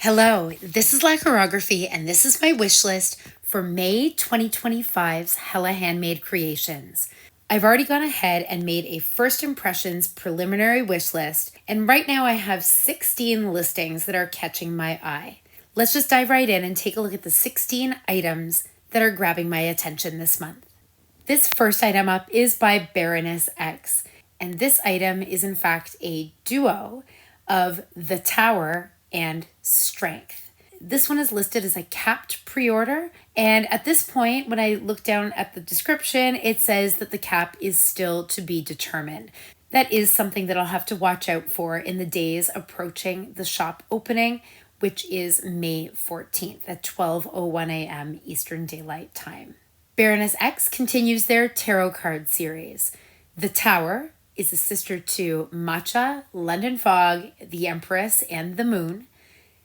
Hello, this is Lacquerography, and this is my wish list for May 2025's Hella Handmade Creations. I've already gone ahead and made a first impressions preliminary wish list, and right now I have 16 listings that are catching my eye. Let's just dive right in and take a look at the 16 items that are grabbing my attention this month. This first item up is by Baroness X, and this item is in fact a duo of the Tower and Strength. This one is listed as a capped pre-order, and at this point, when I look down at the description, it says that the cap is still to be determined. That is something that I'll have to watch out for in the days approaching the shop opening, which is May 14th at 12:01 a.m. Eastern Daylight Time. Baroness X continues their tarot card series. The Tower is a sister to Matcha, London Fog, the Empress, and the Moon.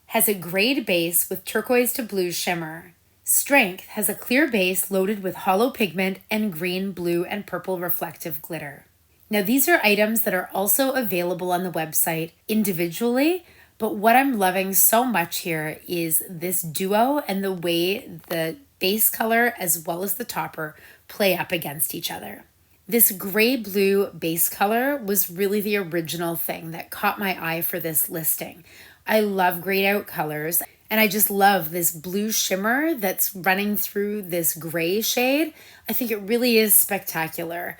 Has a grade base with turquoise to blue shimmer. Strength has a clear base loaded with hollow pigment and green, blue, and purple reflective glitter. Now these are items that are also available on the website individually, but what I'm loving so much here is this duo and the way the base color as well as the topper play up against each other. This gray-blue base color was really the original thing that caught my eye for this listing. I love grayed out colors, and I just love this blue shimmer that's running through this gray shade. I think it really is spectacular.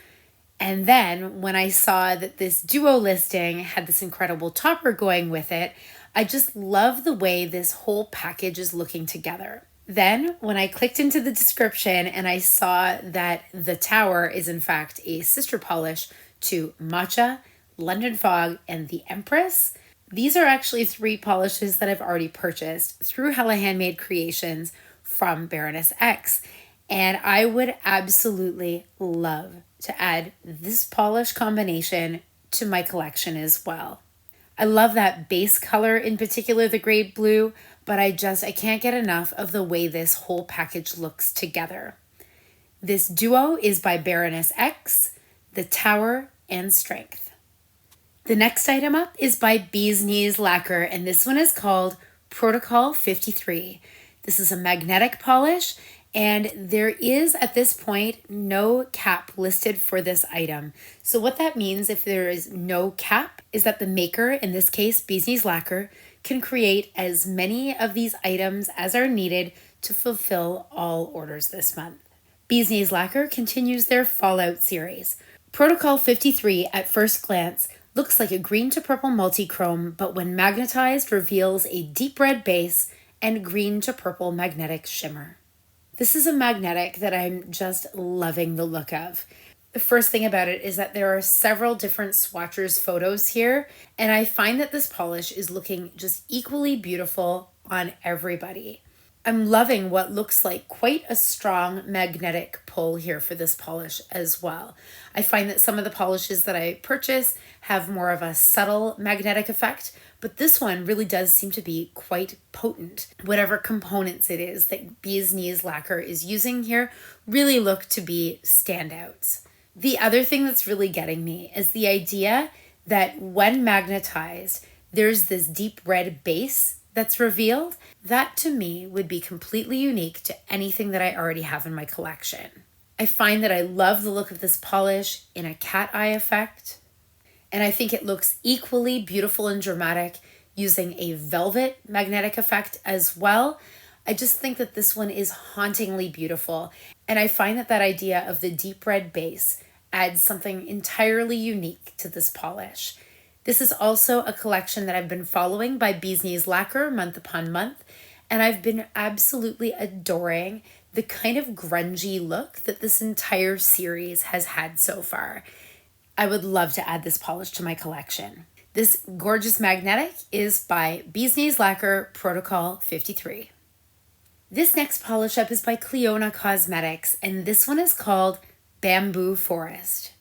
And then when I saw that this duo listing had this incredible topper going with it, I just love the way this whole package is looking together. Then, when I clicked into the description and I saw that the Tower is in fact a sister polish to Matcha, London Fog, and the Empress, these are actually 3 polishes that I've already purchased through Hella Handmade Creations from Baroness X. And I would absolutely love to add this polish combination to my collection as well. I love that base color, in particular the gray blue, but I can't get enough of the way this whole package looks together. This duo is by Baroness X, the Tower, and Strength. The next item up is by Bee's Knees Lacquer, and this one is called Protocol 53. This is a magnetic polish, and there is at this point no cap listed for this item. So what that means, if there is no cap, is that the maker, in this case Bee's Knees Lacquer, can create as many of these items as are needed to fulfill all orders this month. Bee's Knees Lacquer continues their Fallout series. Protocol 53 at first glance looks like a green to purple multi-chrome, but when magnetized reveals a deep red base and green to purple magnetic shimmer. This is a magnetic that I'm just loving the look of. The first thing about it is that there are several different swatchers photos here, and I find that this polish is looking just equally beautiful on everybody. I'm loving what looks like quite a strong magnetic pull here for this polish as well. I find that some of the polishes that I purchase have more of a subtle magnetic effect, but this one really does seem to be quite potent. Whatever components it is that Bee's Knees Lacquer is using here really look to be standouts. The other thing that's really getting me is the idea that when magnetized, there's this deep red base that's revealed. That to me would be completely unique to anything that I already have in my collection. I find that I love the look of this polish in a cat eye effect, and I think it looks equally beautiful and dramatic using a velvet magnetic effect as well. I just think that this one is hauntingly beautiful, and I find that idea of the deep red base adds something entirely unique to this polish. This is also a collection that I've been following by Bee's Knees Lacquer month upon month, and I've been absolutely adoring the kind of grungy look that this entire series has had so far. I would love to add this polish to my collection. This gorgeous magnetic is by Bee's Knees Lacquer Protocol 53. This next polish up is by Cleona Cosmetics, and this one is called Bamboo Forest.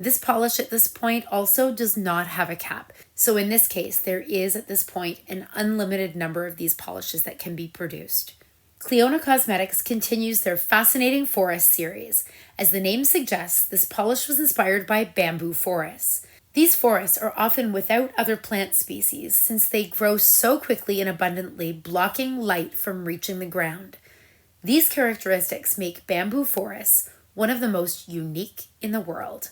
This polish at this point also does not have a cap. So in this case, there is at this point an unlimited number of these polishes that can be produced. Cleona Cosmetics continues their Fascinating Forest series. As the name suggests, this polish was inspired by bamboo forests. These forests are often without other plant species since they grow so quickly and abundantly, blocking light from reaching the ground. These characteristics make bamboo forests one of the most unique in the world.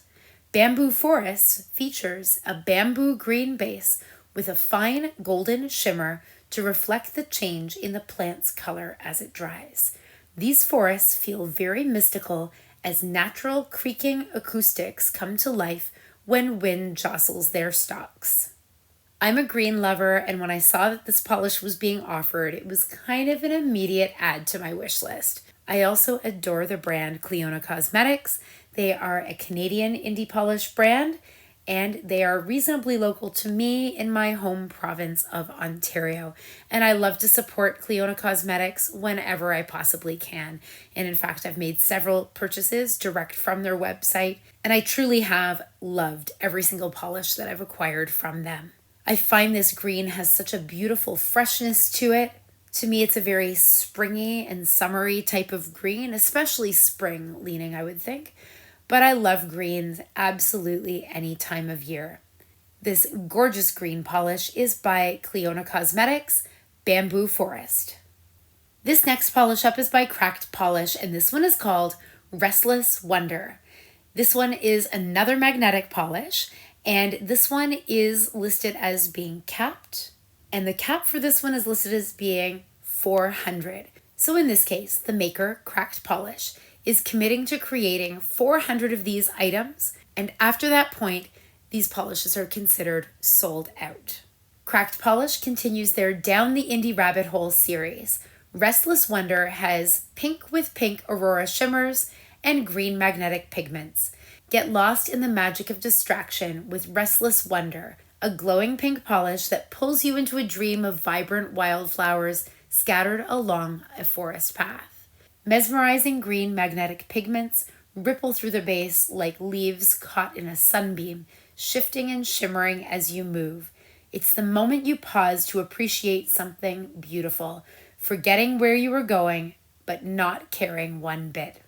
Bamboo forests features a bamboo green base with a fine golden shimmer to reflect the change in the plant's color as it dries. These forests feel very mystical as natural creaking acoustics come to life when wind jostles their stalks. I'm a green lover, and when I saw that this polish was being offered, it was kind of an immediate add to my wish list. I also adore the brand Clionadh Cosmetics. They are a Canadian indie polish brand, and they are reasonably local to me in my home province of Ontario. And I love to support Clionadh Cosmetics whenever I possibly can. And in fact, I've made several purchases direct from their website, and I truly have loved every single polish that I've acquired from them. I find this green has such a beautiful freshness to it. To me, it's a very springy and summery type of green, especially spring leaning, I would think. But I love greens absolutely any time of year. This gorgeous green polish is by Clionadh Cosmetics, Bamboo Forest. This next polish up is by Cracked Polish, and this one is called Restless Wonder. This one is another magnetic polish, and this one is listed as being capped, and the cap for this one is listed as being 400. So in this case, the maker, Cracked Polish, is committing to creating 400 of these items, and after that point, these polishes are considered sold out. Cracked Polish continues their Down the Indie Rabbit Hole series. Restless Wonder has pink with pink aurora shimmers and green magnetic pigments. Get lost in the magic of distraction with Restless Wonder, a glowing pink polish that pulls you into a dream of vibrant wildflowers scattered along a forest path. Mesmerizing green magnetic pigments ripple through the base like leaves caught in a sunbeam, shifting and shimmering as you move. It's the moment you pause to appreciate something beautiful, forgetting where you were going, but not caring one bit.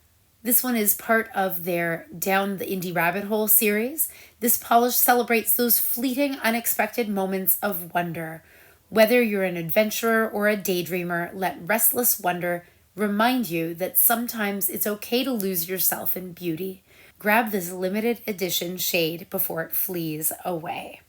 This one is part of their Down the Indie Rabbit Hole series. This polish celebrates those fleeting, unexpected moments of wonder. Whether you're an adventurer or a daydreamer, let Restless Wonder remind you that sometimes it's okay to lose yourself in beauty. Grab this limited edition shade before it flees away.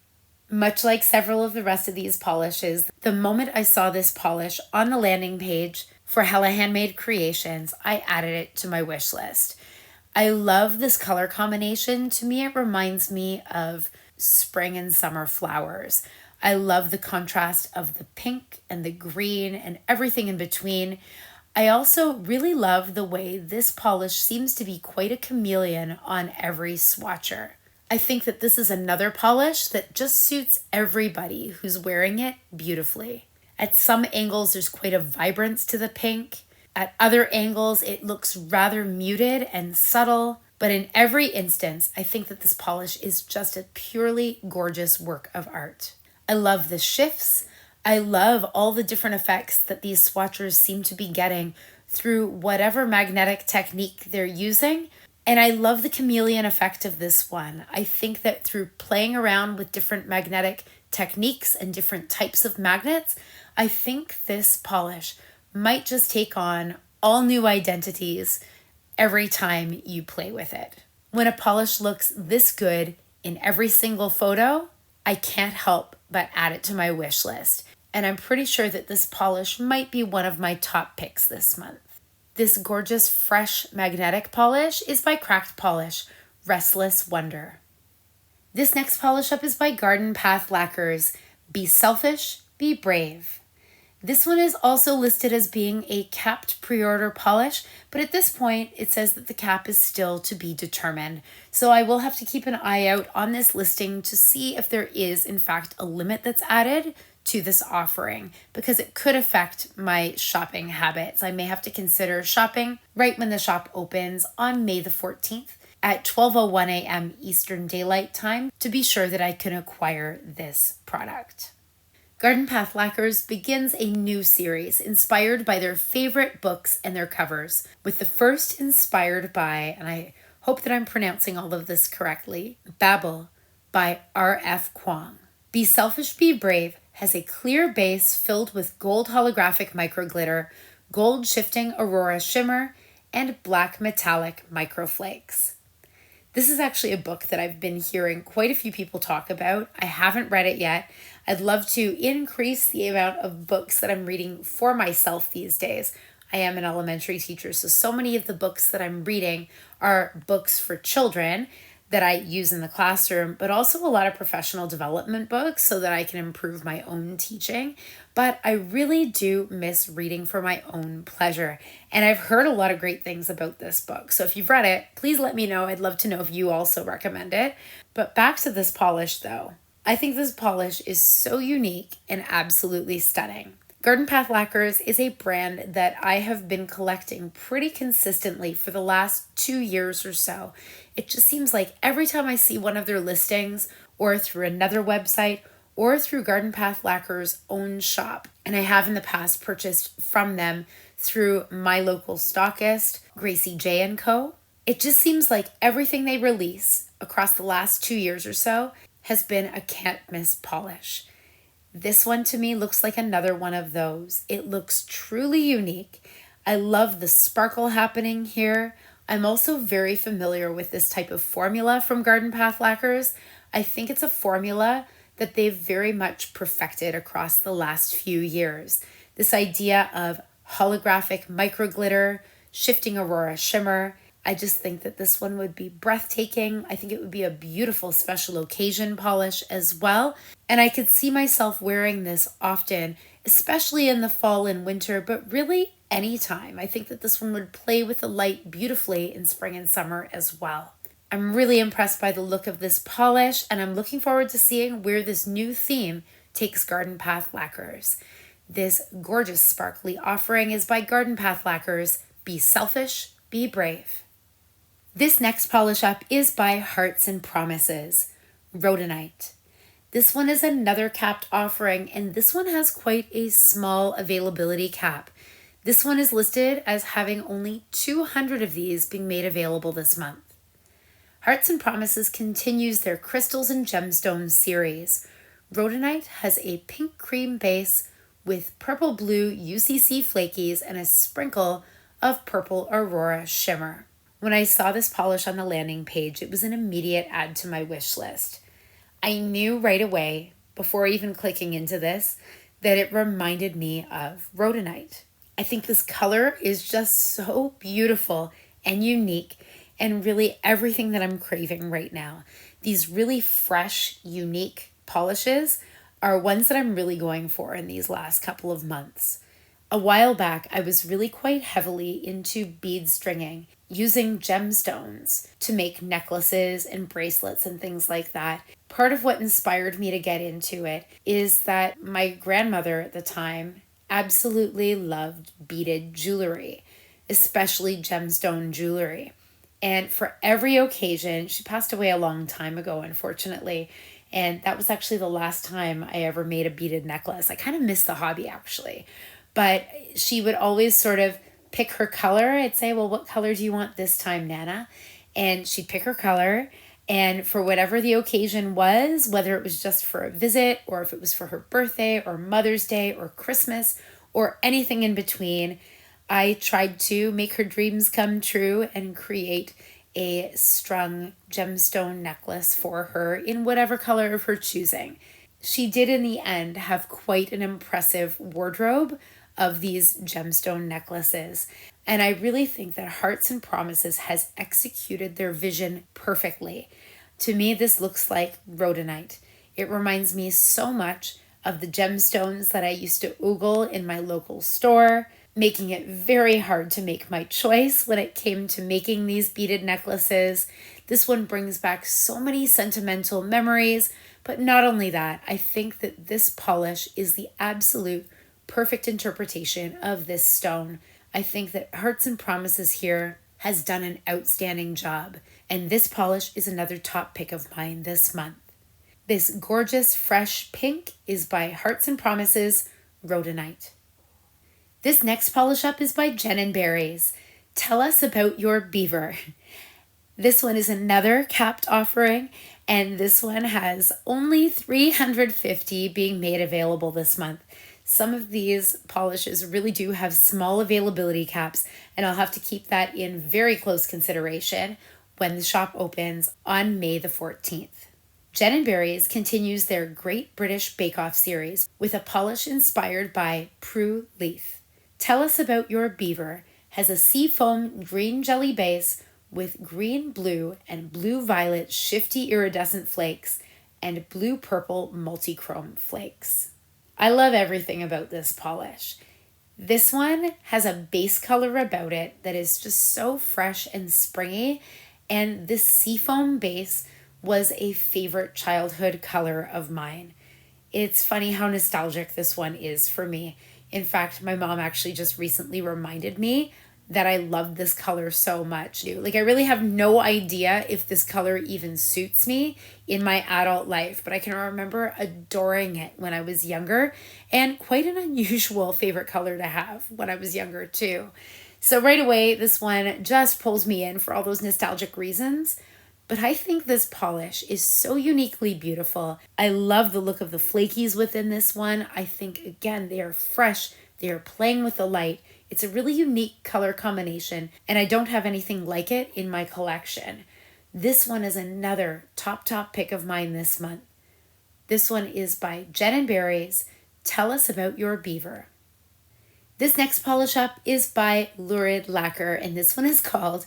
Much like several of the rest of these polishes, the moment I saw this polish on the landing page for Hella Handmade Creations, I added it to my wish list. I love this color combination. To me, it reminds me of spring and summer flowers. I love the contrast of the pink and the green and everything in between. I also really love the way this polish seems to be quite a chameleon on every swatcher. I think that this is another polish that just suits everybody who's wearing it beautifully. At some angles, there's quite a vibrance to the pink. At other angles, it looks rather muted and subtle. But in every instance, I think that this polish is just a purely gorgeous work of art. I love the shifts. I love all the different effects that these swatchers seem to be getting through whatever magnetic technique they're using. And I love the chameleon effect of this one. I think that through playing around with different magnetic techniques and different types of magnets, I think this polish might just take on all new identities every time you play with it. When a polish looks this good in every single photo, I can't help but add it to my wish list. And I'm pretty sure that this polish might be one of my top picks this month. This gorgeous, fresh magnetic polish is by Cracked Polish, Restless Wonder. This next polish up is by Garden Path Lacquers, Be Selfish, Be Brave. This one is also listed as being a capped pre-order polish, but at this point it says that the cap is still to be determined. So I will have to keep an eye out on this listing to see if there is in fact a limit that's added to this offering, because it could affect my shopping habits. I may have to consider shopping right when the shop opens on May the 14th at 12:01 a.m. Eastern Daylight Time to be sure that I can acquire this product. Garden Path Lacquers begins a new series inspired by their favorite books and their covers, with the first inspired by, and I hope that I'm pronouncing all of this correctly, Babel, by R.F. Kwong. Be Selfish, Be Brave has a clear base filled with gold holographic micro glitter, gold shifting aurora shimmer, and black metallic microflakes. This is actually a book that I've been hearing quite a few people talk about. I haven't read it yet. I'd love to increase the amount of books that I'm reading for myself these days. I am an elementary teacher, so many of the books that I'm reading are books for children that I use in the classroom, but also a lot of professional development books so that I can improve my own teaching. But I really do miss reading for my own pleasure. And I've heard a lot of great things about this book. So if you've read it, please let me know. I'd love to know if you also recommend it. But back to this polish though. I think this polish is so unique and absolutely stunning. Garden Path Lacquers is a brand that I have been collecting pretty consistently for the last 2 years or so. It just seems like every time I see one of their listings or through another website or through Garden Path Lacquer's own shop, and I have in the past purchased from them through my local stockist, Gracie J & Co. It just seems like everything they release across the last 2 years or so has been a can't miss polish. This one to me looks like another one of those. It looks truly unique. I love the sparkle happening here. I'm also very familiar with this type of formula from Garden Path Lacquers. I think it's a formula that they've very much perfected across the last few years. This idea of holographic micro glitter, shifting aurora shimmer. I just think that this one would be breathtaking. I think it would be a beautiful special occasion polish as well. And I could see myself wearing this often, especially in the fall and winter, but really anytime. I think that this one would play with the light beautifully in spring and summer as well. I'm really impressed by the look of this polish, and I'm looking forward to seeing where this new theme takes Garden Path Lacquers. This gorgeous sparkly offering is by Garden Path Lacquers. Be Selfish, Be Brave. This next polish up is by Hearts and Promises, Rodinite. This one is another capped offering, and this one has quite a small availability cap. This one is listed as having only 200 of these being made available this month. Hearts and Promises continues their Crystals and Gemstones series. Rodinite has a pink cream base with purple blue UCC flakies and a sprinkle of purple aurora shimmer. When I saw this polish on the landing page, it was an immediate add to my wish list. I knew right away, before even clicking into this, that it reminded me of Rodinite. I think this color is just so beautiful and unique and really everything that I'm craving right now. These really fresh, unique polishes are ones that I'm really going for in these last couple of months. A while back, I was really quite heavily into bead stringing, using gemstones to make necklaces and bracelets and things like that. Part of what inspired me to get into it is that my grandmother at the time absolutely loved beaded jewelry, especially gemstone jewelry. And for every occasion, she passed away a long time ago, unfortunately, and that was actually the last time I ever made a beaded necklace. I kind of missed the hobby, actually. But she would always sort of pick her color. I'd say, well, what color do you want this time, Nana? And she'd pick her color. And for whatever the occasion was, whether it was just for a visit or if it was for her birthday or Mother's Day or Christmas or anything in between, I tried to make her dreams come true and create a strung gemstone necklace for her in whatever color of her choosing. She did in the end have quite an impressive wardrobe of these gemstone necklaces. And I really think that Hearts and Promises has executed their vision perfectly. To me, this looks like Rodinite. It reminds me so much of the gemstones that I used to oogle in my local store, making it very hard to make my choice when it came to making these beaded necklaces. This one brings back so many sentimental memories, but not only that, I think that this polish is the absolute perfect interpretation of this stone. I think that Hearts and Promises here has done an outstanding job, and this polish is another top pick of mine this month. This gorgeous fresh pink is by Hearts and Promises, Rodinite. This next polish up is by Jen and Berries. Tell us about your beaver. This one is another capped offering, And this one has only 350 being made available this month. Some of these polishes really do have small availability caps, and I'll have to keep that in very close consideration when the shop opens on May the 14th. Jen & Barry's continues their Great British Bake Off series with a polish inspired by Prue Leith. Tell Us About Your Beaver has a seafoam green jelly base with green, blue, and blue-violet shifty iridescent flakes and blue-purple multichrome flakes. I love everything about this polish. This one has a base color about it that is just so fresh and springy, and this seafoam base was a favorite childhood color of mine. It's funny how nostalgic this one is for me. In fact, my mom actually just recently reminded me that I love this color so much. Like, I really have no idea if this color even suits me in my adult life, but I can remember adoring it when I was younger, and quite an unusual favorite color to have when I was younger too. So right away, this one just pulls me in for all those nostalgic reasons. But I think this polish is so uniquely beautiful. I love the look of the flakies within this one. I think, again, they are fresh. They are playing with the light. It's a really unique color combination, and I don't have anything like it in my collection. This one is another top pick of mine this month. This one is by Jen & Barry's Tell Us About Your Beaver. This next polish up is by Redeyed Lacquer, and this one is called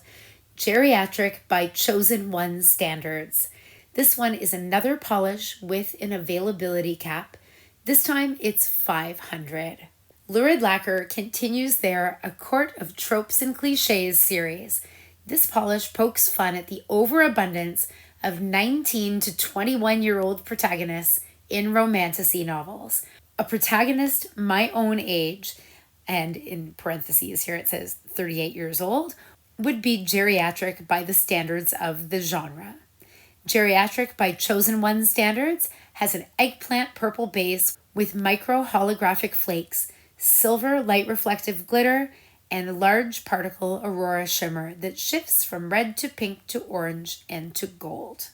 Geriatric by Chosen One Standards. This one is another polish with an availability cap. This time it's 500. Redeyed Lacquer continues their A Court of Tropes and Cliches series. This polish pokes fun at the overabundance of 19 to 21-year-old protagonists in romantasy novels. A protagonist my own age, and in parentheses here it says 38 years old, would be geriatric by the standards of the genre. Geriatric by Chosen One Standards has an eggplant purple base with micro holographic flakes, silver light reflective glitter, and large particle aurora shimmer that shifts from red to pink to orange and to gold.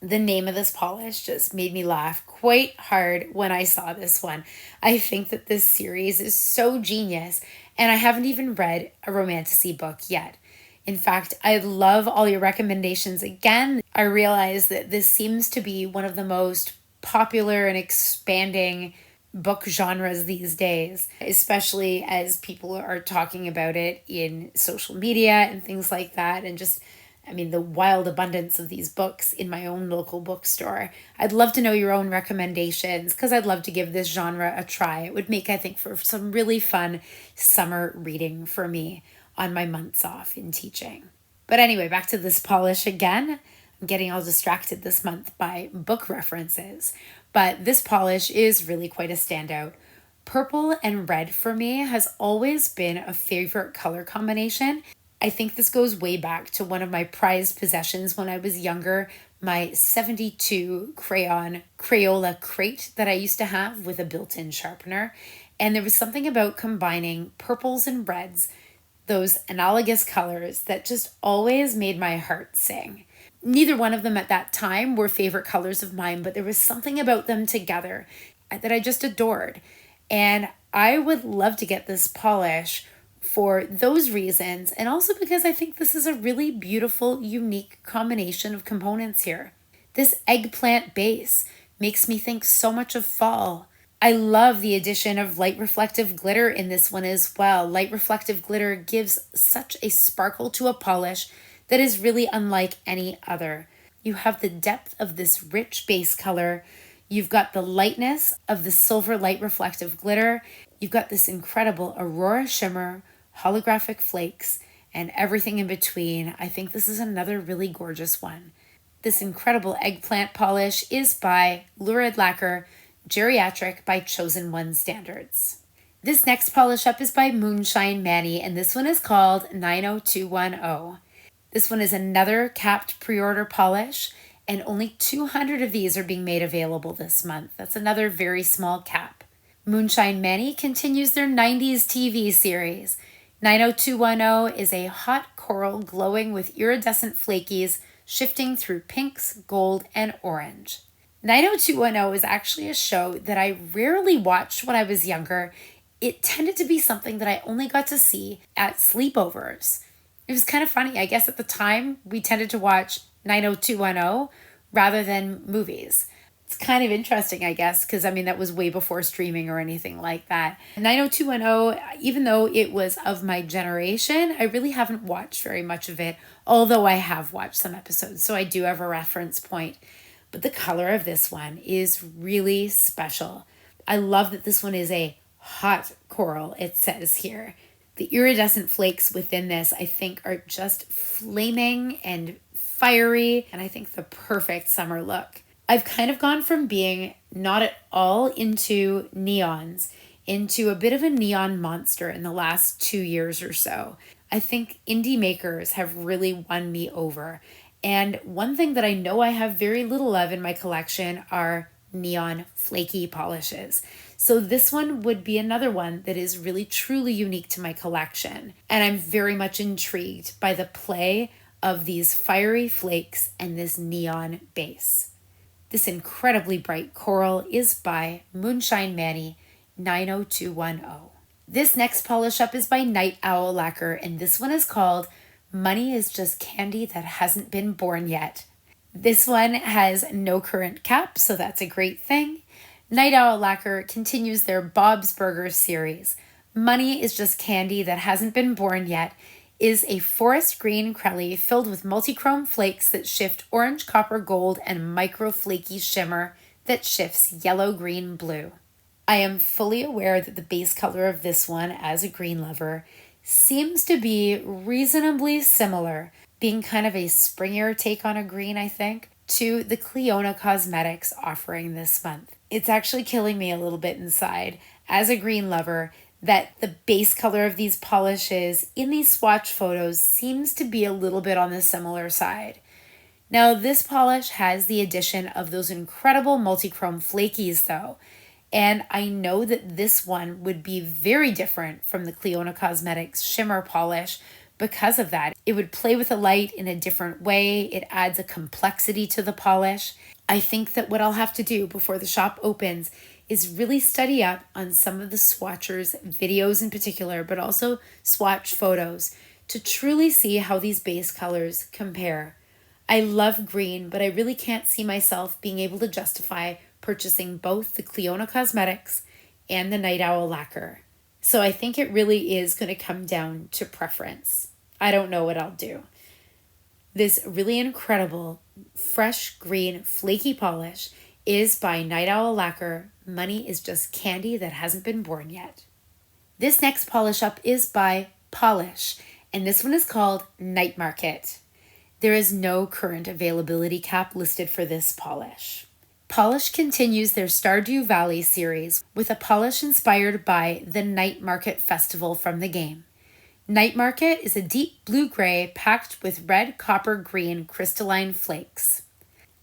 The name of this polish just made me laugh quite hard when I saw this one. I think that this series is so genius, and I haven't even read a romantasy book yet. In fact, I love all your recommendations again. I realize that this seems to be one of the most popular and expanding book genres these days, especially as people are talking about it in social media and things like that. And just, the wild abundance of these books in my own local bookstore. I'd love to know your own recommendations because I'd love to give this genre a try. It would make, I think, for some really fun summer reading for me on my months off in teaching. But anyway, back to this polish again. I'm getting all distracted this month by book references, but this polish is really quite a standout. Purple and red for me has always been a favorite color combination. I think this goes way back to one of my prized possessions when I was younger, my 72 crayon Crayola crate that I used to have with a built-in sharpener. And there was something about combining purples and reds, those analogous colors, that just always made my heart sing. Neither one of them at that time were favorite colors of mine, but there was something about them together that I just adored. And I would love to get this polish for those reasons, and also because I think this is a really beautiful, unique combination of components here. This eggplant base makes me think so much of fall. I love the addition of light reflective glitter in this one as well. Light reflective glitter gives such a sparkle to a polish that is really unlike any other. You have the depth of this rich base color. You've got the lightness of the silver light reflective glitter. You've got this incredible aurora shimmer, holographic flakes, and everything in between. I think this is another really gorgeous one. This incredible eggplant polish is by Redeyed Lacquer, Geriatric by Chosen One Standards. This next polish up is by Moonshine Manny, and this one is called 90210. This one is another capped pre-order polish, and only 200 of these are being made available this month. That's another very small cap. Moonshine Manny continues their 90s TV series. 90210 is a hot coral glowing with iridescent flakies, shifting through pinks, gold, and orange. 90210 is actually a show that I rarely watched when I was younger. It tended to be something that I only got to see at sleepovers. It was kind of funny. I guess at the time, we tended to watch 90210 rather than movies. It's kind of interesting, I guess, because that was way before streaming or anything like that. 90210, even though it was of my generation, I really haven't watched very much of it, although I have watched some episodes, so I do have a reference point. But the color of this one is really special. I love that this one is a hot coral, it says here. The iridescent flakes within this, I think, are just flaming and fiery, and I think the perfect summer look. I've kind of gone from being not at all into neons into a bit of a neon monster in the last 2 years or so. I think indie makers have really won me over. And one thing that I know I have very little of in my collection are neon flaky polishes. So this one would be another one that is really truly unique to my collection. And I'm very much intrigued by the play of these fiery flakes and this neon base. This incredibly bright coral is by Moonshine Manny 90210. This next polish up is by Night Owl Lacquer, and this one is called Money is Just Candy That Hasn't Been Born Yet. This one has no current cap, so that's a great thing. Night Owl Lacquer continues their Bob's Burgers series. Money is Just Candy That Hasn't Been Born Yet is a forest green crelly filled with multichrome flakes that shift orange, copper, gold, and micro flaky shimmer that shifts yellow, green, blue. I am fully aware that the base color of this one, as a green lover, seems to be reasonably similar, being kind of a springier take on a green, I think, to the Clionadh Cosmetics offering this month. It's actually killing me a little bit inside, as a green lover, that the base color of these polishes in these swatch photos seems to be a little bit on the similar side. Now, this polish has the addition of those incredible multichrome flakies though, and I know that this one would be very different from the Clionadh Cosmetics shimmer polish because of that. It would play with the light in a different way. It adds a complexity to the polish. I think that what I'll have to do before the shop opens is really study up on some of the swatchers' videos in particular, but also swatch photos to truly see how these base colors compare. I love green, but I really can't see myself being able to justify purchasing both the Clionadh Cosmetics and the Night Owl Lacquer. So I think it really is going to come down to preference. I don't know what I'll do. This really incredible fresh green flaky polish is by Night Owl Lacquer. Money is Just Candy That Hasn't Been Born Yet. This next polish up is by Polish, and this one is called Night Market. There is no current availability cap listed for this polish. Polish continues their Stardew Valley series with a polish inspired by the Night Market Festival from the game. Night Market is a deep blue-gray packed with red, copper, green crystalline flakes.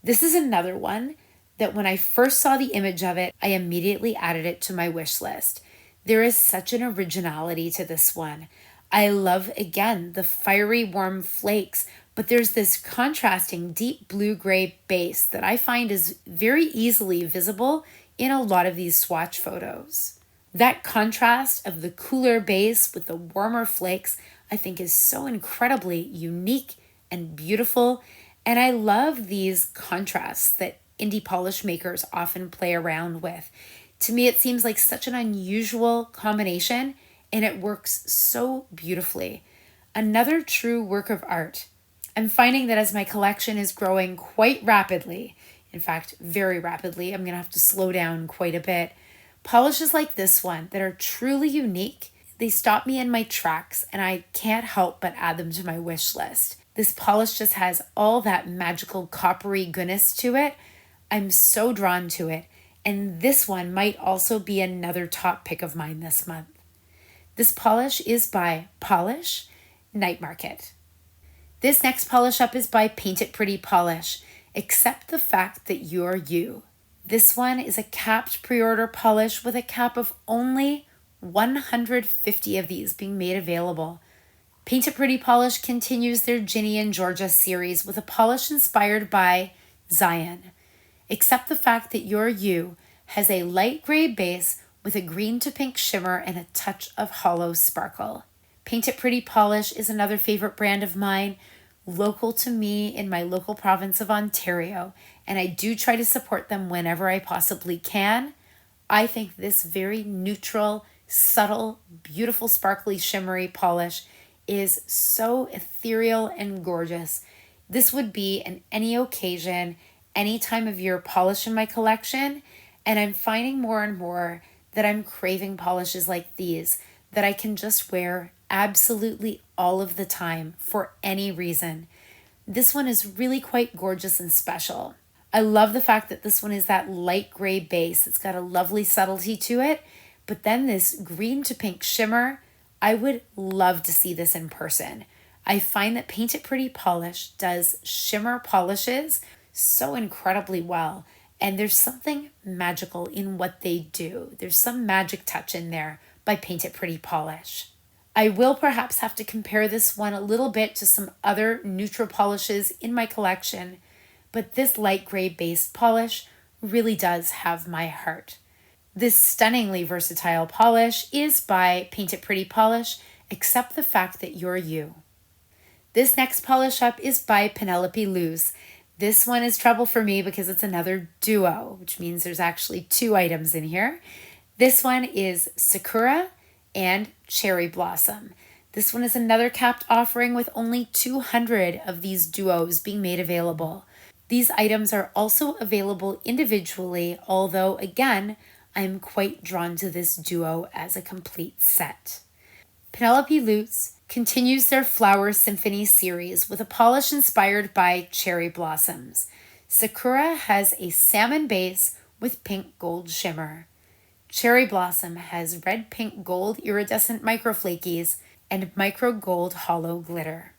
This is another one that when I first saw the image of it, I immediately added it to my wish list. There is such an originality to this one. I love, again, the fiery warm flakes, but there's this contrasting deep blue-gray base that I find is very easily visible in a lot of these swatch photos. That contrast of the cooler base with the warmer flakes, I think is so incredibly unique and beautiful. And I love these contrasts that indie polish makers often play around with. To me, it seems like such an unusual combination, and it works so beautifully. Another true work of art. I'm finding that as my collection is growing quite rapidly, in fact, very rapidly, I'm going to have to slow down quite a bit. Polishes like this one that are truly unique, they stop me in my tracks and I can't help but add them to my wish list. This polish just has all that magical coppery goodness to it. I'm so drawn to it, and this one might also be another top pick of mine this month. This polish is by Polish, Night Market. This next polish up is by Paint It Pretty Polish. Accept the fact that you're you. This one is a capped pre-order polish with a cap of only 150 of these being made available. Paint It Pretty Polish continues their Ginny and Georgia series with a polish inspired by Zion. Accept the fact that your You has a light gray base with a green to pink shimmer and a touch of hollow sparkle. Paint It Pretty Polish is another favorite brand of mine, local to me in my local province of Ontario, and I do try to support them whenever I possibly can. I think this very neutral, subtle, beautiful, sparkly, shimmery polish is so ethereal and gorgeous. This would be an any occasion, any time of year polish in my collection, and I'm finding more and more that I'm craving polishes like these that I can just wear absolutely all of the time for any reason. This one is really quite gorgeous and special. I love the fact that this one is that light gray base. It's got a lovely subtlety to it, but then this green to pink shimmer, I would love to see this in person. I find that Paint It Pretty Polish does shimmer polishes so incredibly well, and there's something magical in what they do. There's some magic touch in there by Paint It Pretty Polish. I will perhaps have to compare this one a little bit to some other neutral polishes in my collection, but this light gray based polish really does have my heart. This stunningly versatile polish is by Paint It Pretty Polish, Accept the Fact That You're You. This next polish up is by Penelopey Loots. This one is trouble for me because it's another duo, which means there's actually 2 items in here. This one is Sakura and Cherry Blossom. This one is another capped offering with only 200 of these duos being made available. These items are also available individually, although again, I'm quite drawn to this duo as a complete set. Penelopey Loots continues their Flower Symphony series with a polish inspired by cherry blossoms. Sakura has a salmon base with pink gold shimmer. Cherry Blossom has red, pink, gold iridescent microflakies and micro gold hollow glitter.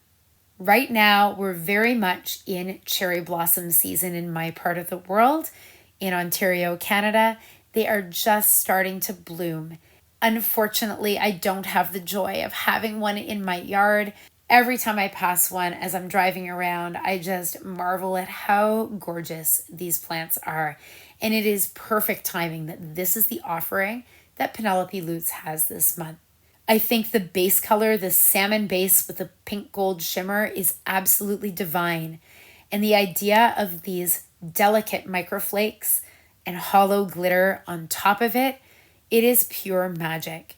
Right now, we're very much in cherry blossom season in my part of the world. In Ontario, Canada, they are just starting to bloom. Unfortunately, I don't have the joy of having one in my yard. Every time I pass one as I'm driving around, I just marvel at how gorgeous these plants are. And it is perfect timing that this is the offering that Penelopey Loots has this month. I think the base color, the salmon base with the pink gold shimmer, is absolutely divine. And the idea of these delicate microflakes and hollow glitter on top of it, it is pure magic.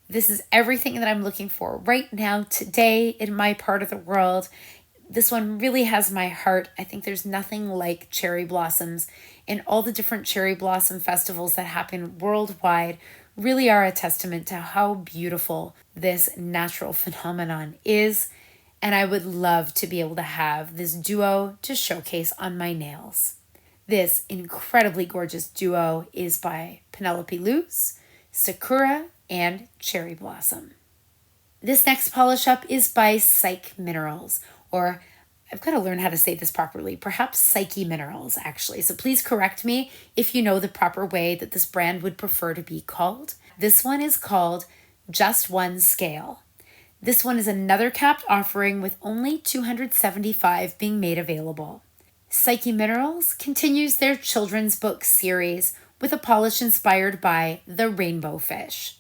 This is everything that I'm looking for right now, today, in my part of the world. This one really has my heart. I think there's nothing like cherry blossoms, and all the different cherry blossom festivals that happen worldwide really are a testament to how beautiful this natural phenomenon is. And I would love to be able to have this duo to showcase on my nails. This incredibly gorgeous duo is by Penelopey Loots, Sakura, and Cherry Blossom. This next polish up is by Psyche Minerals, or I've got to learn how to say this properly, perhaps Psyche Minerals actually. So please correct me if you know the proper way that this brand would prefer to be called. This one is called Just One Scale. This one is another capped offering with only 275 being made available. Psyche Minerals continues their children's book series with a polish inspired by the rainbow fish.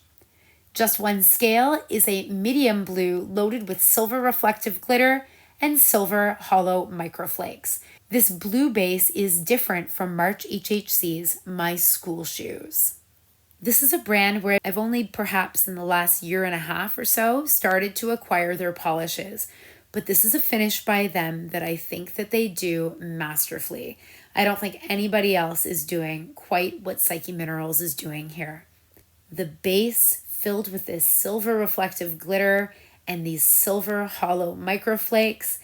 Just One Scale is a medium blue loaded with silver reflective glitter and silver hollow microflakes. This blue base is different from March HHC's My School Shoes. This is a brand where I've only perhaps in the last year and a half or so started to acquire their polishes, but this is a finish by them that I think that they do masterfully. I don't think anybody else is doing quite what Psyche Minerals is doing here. The base filled with this silver reflective glitter and these silver hollow microflakes.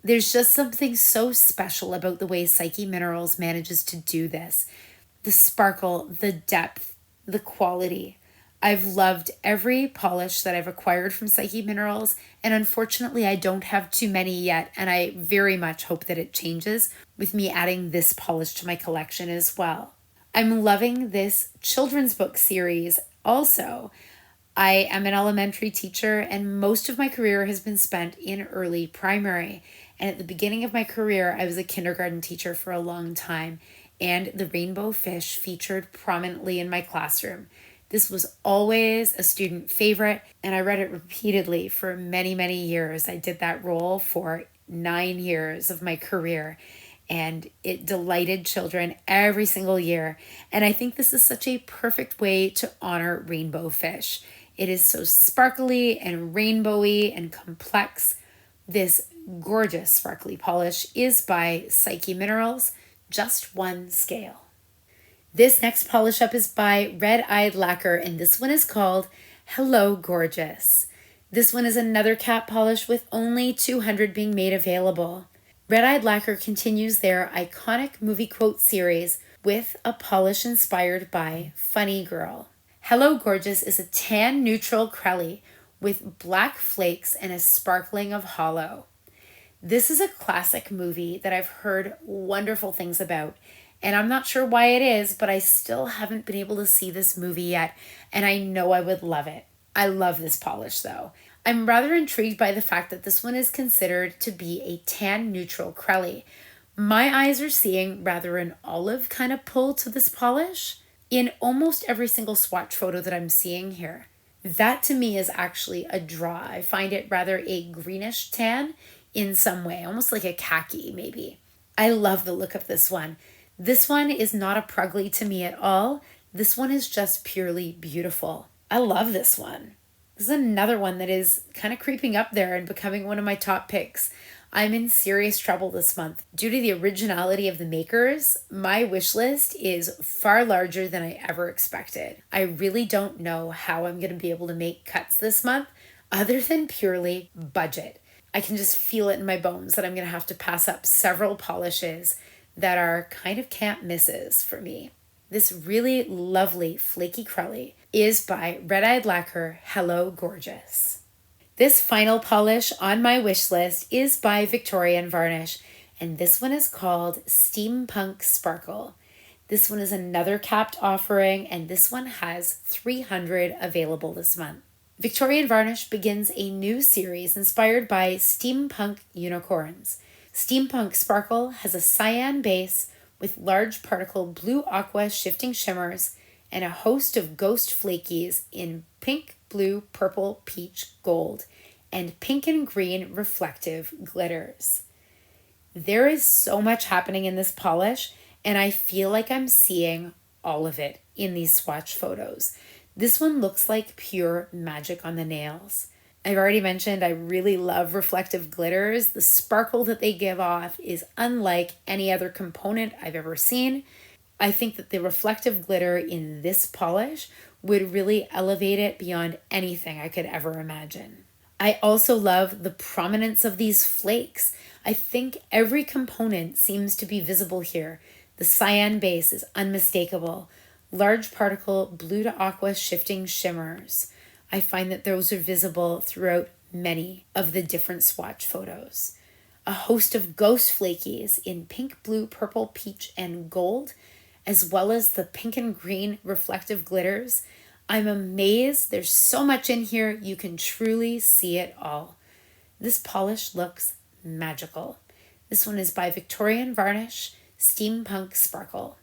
There's just something so special about the way Psyche Minerals manages to do this. The sparkle, the depth, the quality. I've loved every polish that I've acquired from Psyche Minerals, and unfortunately I don't have too many yet, and I very much hope that it changes with me adding this polish to my collection as well. I'm loving this children's book series also. I am an elementary teacher, and most of my career has been spent in early primary. And at the beginning of my career, I was a kindergarten teacher for a long time, and the rainbow fish featured prominently in my classroom. This was always a student favorite, and I read it repeatedly for many, many years. I did that role for 9 years of my career, and it delighted children every single year. And I think this is such a perfect way to honor rainbow fish. It is so sparkly and rainbowy and complex. This gorgeous sparkly polish is by Psyche Minerals, just one scale. This next polish up is by Redeyed Lacquer, and this one is called Hello Gorgeous. This one is another cap polish with only 200 being made available. Redeyed Lacquer continues their iconic movie quote series with a polish inspired by Funny Girl. Hello Gorgeous is a tan neutral crelly with black flakes and a sparkling of hollow. This is a classic movie that I've heard wonderful things about, and I'm not sure why it is, but I still haven't been able to see this movie yet, and I know I would love it. I love this polish though. I'm rather intrigued by the fact that this one is considered to be a tan neutral crelly. My eyes are seeing rather an olive kind of pull to this polish in almost every single swatch photo that I'm seeing here. That to me is actually a draw. I find it rather a greenish tan in some way, almost like a khaki maybe. I love the look of this one. This one is not a prugly to me at all. This one is just purely beautiful. I love this one. This is another one that is kind of creeping up there and becoming one of my top picks. I'm in serious trouble this month. Due to the originality of the makers, my wish list is far larger than I ever expected. I really don't know how I'm going to be able to make cuts this month other than purely budget. I can just feel it in my bones that I'm going to have to pass up several polishes that are kind of can't misses for me. This really lovely flaky crelly is by Redeyed Lacquer, Hello Gorgeous. This final polish on my wish list is by Victorian Varnish, and this one is called Steampunk Sparkle. This one is another capped offering, and this one has 300 available this month. Victorian Varnish begins a new series inspired by steampunk unicorns. Steampunk Sparkle has a cyan base with large particle blue aqua shifting shimmers and a host of ghost flakies in pink, blue, purple, peach, gold, and pink and green reflective glitters. There is so much happening in this polish, and I feel like I'm seeing all of it in these swatch photos. This one looks like pure magic on the nails. I've already mentioned I really love reflective glitters. The sparkle that they give off is unlike any other component I've ever seen. I think that the reflective glitter in this polish would really elevate it beyond anything I could ever imagine. I also love the prominence of these flakes. I think every component seems to be visible here. The cyan base is unmistakable. Large particle blue to aqua shifting shimmers. I find that those are visible throughout many of the different swatch photos. A host of ghost flakies in pink, blue, purple, peach, and gold, as well as the pink and green reflective glitters. I'm amazed. There's so much in here. You can truly see it all. This polish looks magical. This one is by Victorian Varnish, Steampunk Sparkle.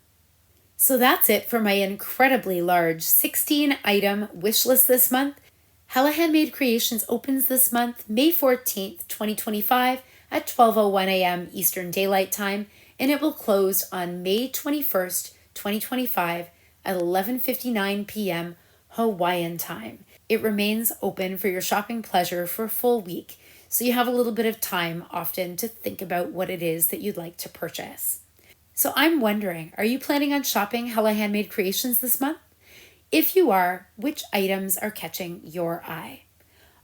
So that's it for my incredibly large 16-item wish list this month. Hella Handmade Creations opens this month, May 14th, 2025 at 12:01 a.m. Eastern Daylight Time, and it will close on May 21st, 2025 at 11:59 p.m. Hawaiian Time. It remains open for your shopping pleasure for a full week, so you have a little bit of time often to think about what it is that you'd like to purchase. So I'm wondering, are you planning on shopping Hella Handmade Creations this month? If you are, which items are catching your eye?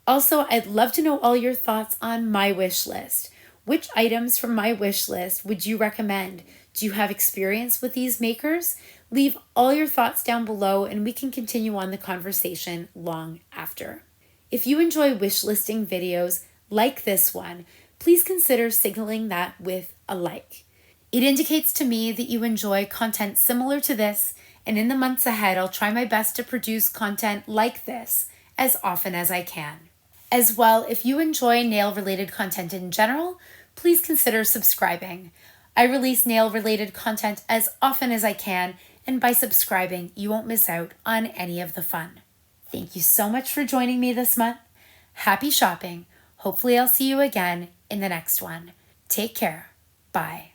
Also, I'd love to know all your thoughts on my wish list. Which items from my wish list would you recommend? Do you have experience with these makers? Leave all your thoughts down below and we can continue on the conversation long after. If you enjoy wish listing videos like this one, please consider signaling that with a like. It indicates to me that you enjoy content similar to this, and in the months ahead, I'll try my best to produce content like this as often as I can. As well, if you enjoy nail-related content in general, please consider subscribing. I release nail-related content as often as I can, and by subscribing, you won't miss out on any of the fun. Thank you so much for joining me this month. Happy shopping. Hopefully I'll see you again in the next one. Take care. Bye.